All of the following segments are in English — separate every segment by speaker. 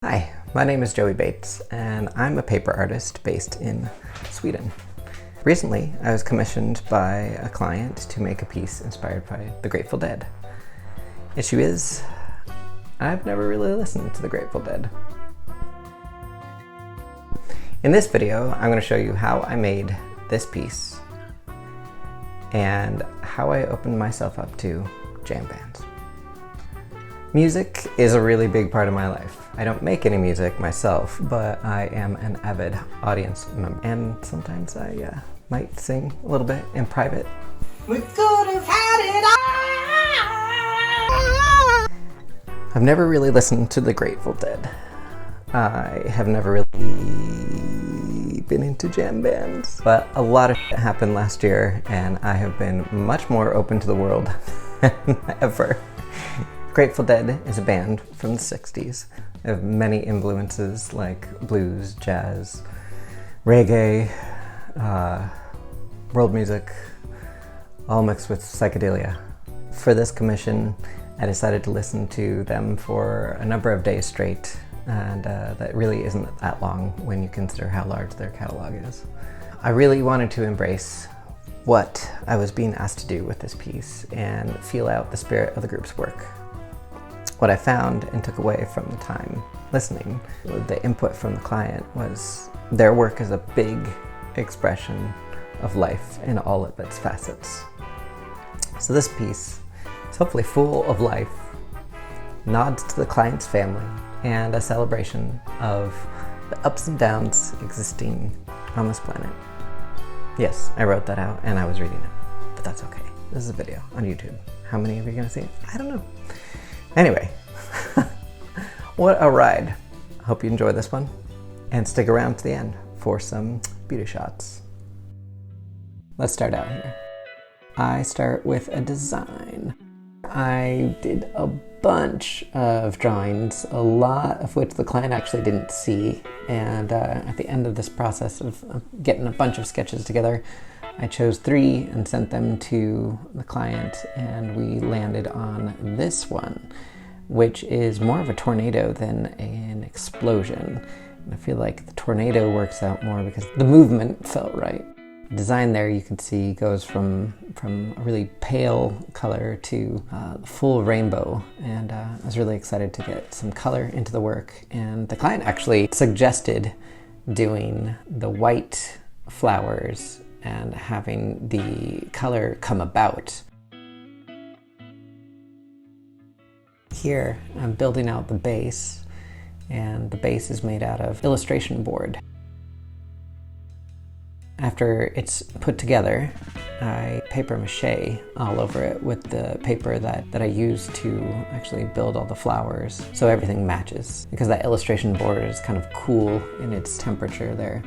Speaker 1: Hi, my name is Joey Bates, and I'm a paper artist based in Sweden. Recently, I was commissioned by a client to make a piece inspired by the Grateful Dead. Issue is, I've never really listened to the Grateful Dead. In this video, I'm going to show you how I made this piece and how I opened myself up to jam bands. Music is a really big part of my life. I don't make any music myself, but I am an avid audience member, and sometimes I might sing a little bit in private. We could have had it all. I've never really listened to the Grateful Dead. I have never really been into jam bands, but a lot of shit happened last year, and I have been much more open to the world than ever. Grateful Dead is a band from the 60s. They have many influences like blues, jazz, reggae, world music, all mixed with psychedelia. For this commission, I decided to listen to them for a number of days straight, and that really isn't that long when you consider how large their catalog is. I really wanted to embrace what I was being asked to do with this piece and feel out the spirit of the group's work. What I found and took away from the time listening, the input from the client, was their work is a big expression of life in all of its facets. So this piece is hopefully full of life, nods to the client's family, and a celebration of the ups and downs existing on this planet. Yes, I wrote that out and I was reading it, but that's okay. This is a video on YouTube. How many of you are gonna see it? I don't know. Anyway, what a ride. I hope you enjoy this one and stick around to the end for some beauty shots. Let's start out here. I start with a design. I did a bunch of drawings, a lot of which the client actually didn't see, and at the end of this process of getting a bunch of sketches together, I chose 3 and sent them to the client, and we landed on this one, which is more of a tornado than an explosion. And I feel like the tornado works out more because the movement felt right. The design there, you can see, goes from a really pale color to full rainbow, and I was really excited to get some color into the work. And the client actually suggested doing the white flowers and having the color come about. Here, I'm building out the base, and the base is made out of illustration board. After it's put together, I paper mache all over it with the paper that I use to actually build all the flowers, so everything matches. Because that illustration board is kind of cool in its temperature there.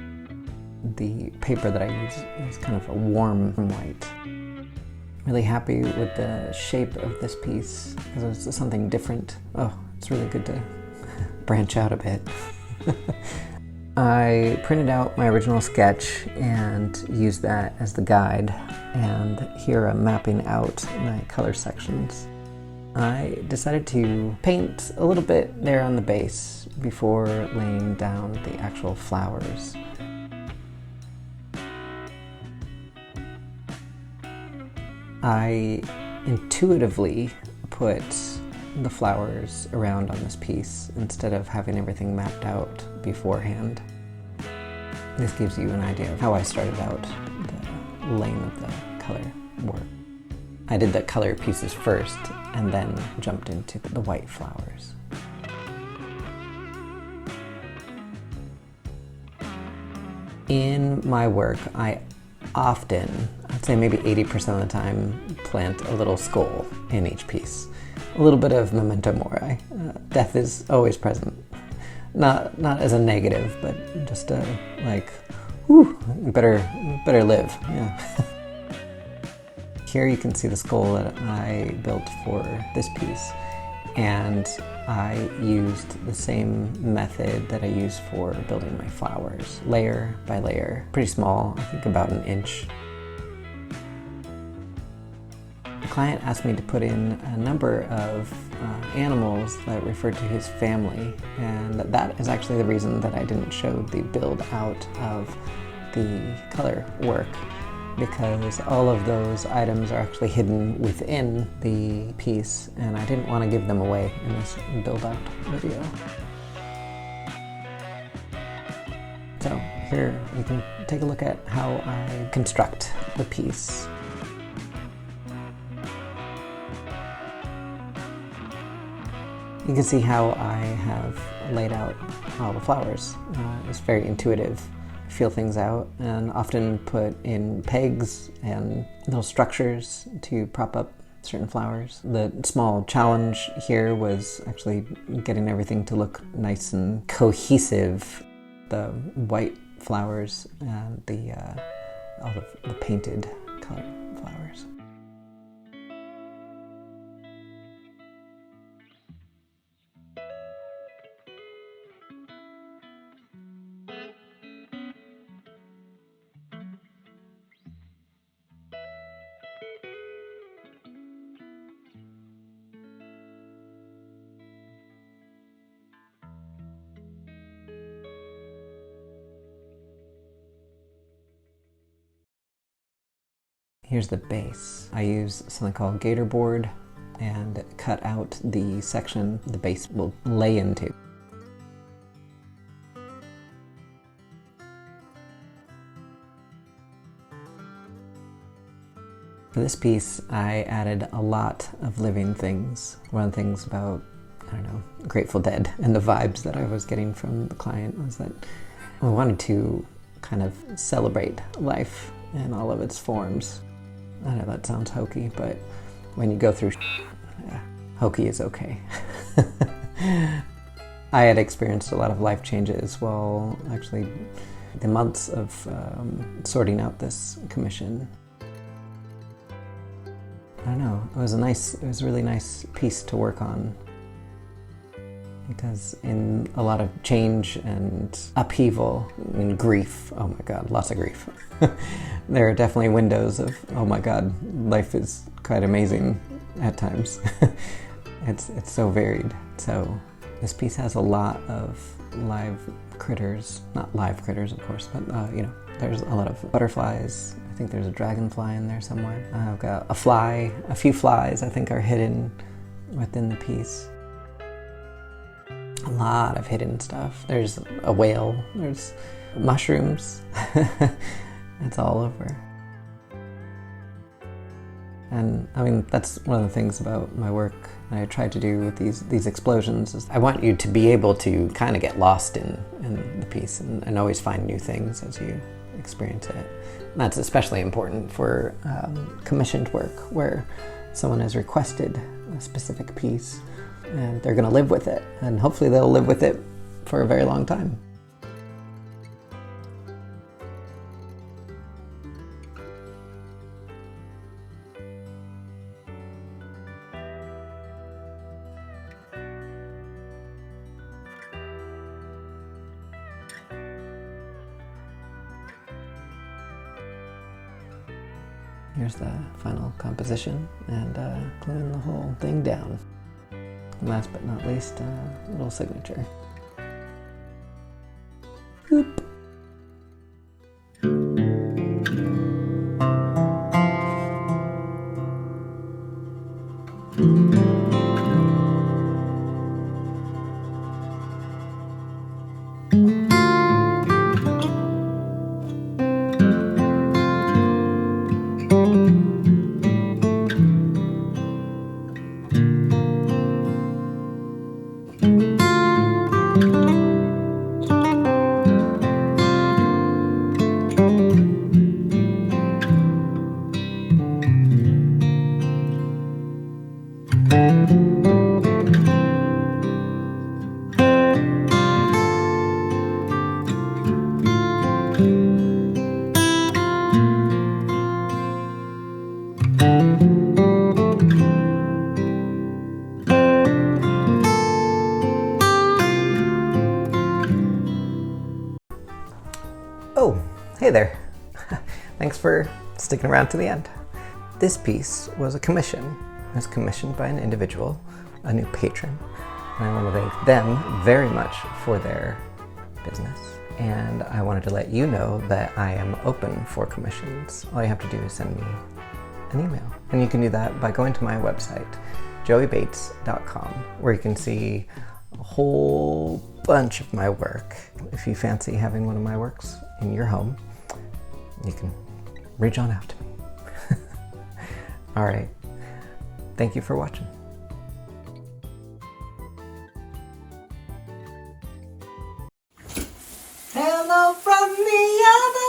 Speaker 1: The paper that I use is kind of a warm white. Really happy with the shape of this piece because it's something different. Oh, it's really good to branch out a bit. I printed out my original sketch and used that as the guide, and here I'm mapping out my color sections. I decided to paint a little bit there on the base before laying down the actual flowers. I intuitively put the flowers around on this piece instead of having everything mapped out beforehand. This gives you an idea of how I started out the lane of the color work. I did the color pieces first and then jumped into the white flowers. In my work, I often, I'd say maybe 80% of the time, plant a little skull in each piece. A little bit of memento mori. Death is always present. Not as a negative, but just like, whew, better live. Yeah. Here you can see the skull that I built for this piece, and I used the same method that I use for building my flowers, layer by layer. Pretty small, I think about 1 inch. The client asked me to put in a number of animals that referred to his family, and that is actually the reason that I didn't show the build out of the color work, because all of those items are actually hidden within the piece, and I didn't want to give them away in this build out video. So here you can take a look at how I construct the piece. You can see how I have laid out all the flowers. It's very intuitive. I feel things out and often put in pegs and little structures to prop up certain flowers. The small challenge here was actually getting everything to look nice and cohesive. The white flowers and all of the painted color flowers. Here's the base. I use something called gator board and cut out the section the base will lay into. For this piece, I added a lot of living things. One of the things about, I don't know, Grateful Dead and the vibes that I was getting from the client was that I wanted to kind of celebrate life in all of its forms. I know that sounds hokey, but when you go through yeah, hokey is okay. I had experienced a lot of life changes while actually the months of sorting out this commission. I don't know, it was a really nice piece to work on, because in a lot of change and upheaval and grief, oh my God, lots of grief. There are definitely windows of, oh my God, life is quite amazing at times. It's so varied. So this piece has a lot of live critters, not live critters of course, but there's a lot of butterflies. I think there's a dragonfly in there somewhere. I've got a fly, a few flies I think are hidden within the piece. A lot of hidden stuff. There's a whale, there's mushrooms. It's all over. And I mean, that's one of the things about my work I try to do with these explosions is I want you to be able to kind of get lost in the piece and always find new things as you experience it. And that's especially important for commissioned work where someone has requested a specific piece and they're going to live with it, and hopefully they'll live with it for a very long time. Here's the final composition and gluing the whole thing down. Last but not least, a little signature. Boop. Oh, hey there. Thanks for sticking around to the end. This piece was a commission. It was commissioned by an individual a new patron. And I want to thank them very much for their business. And I wanted to let you know that I am open for commissions. All you have to do is send me an email. And you can do that by going to my website, joeybates.com, where you can see a whole bunch of my work. If you fancy having one of my works in your home, you can reach on out to me. All right. Thank you for watching.
Speaker 2: Hello from the other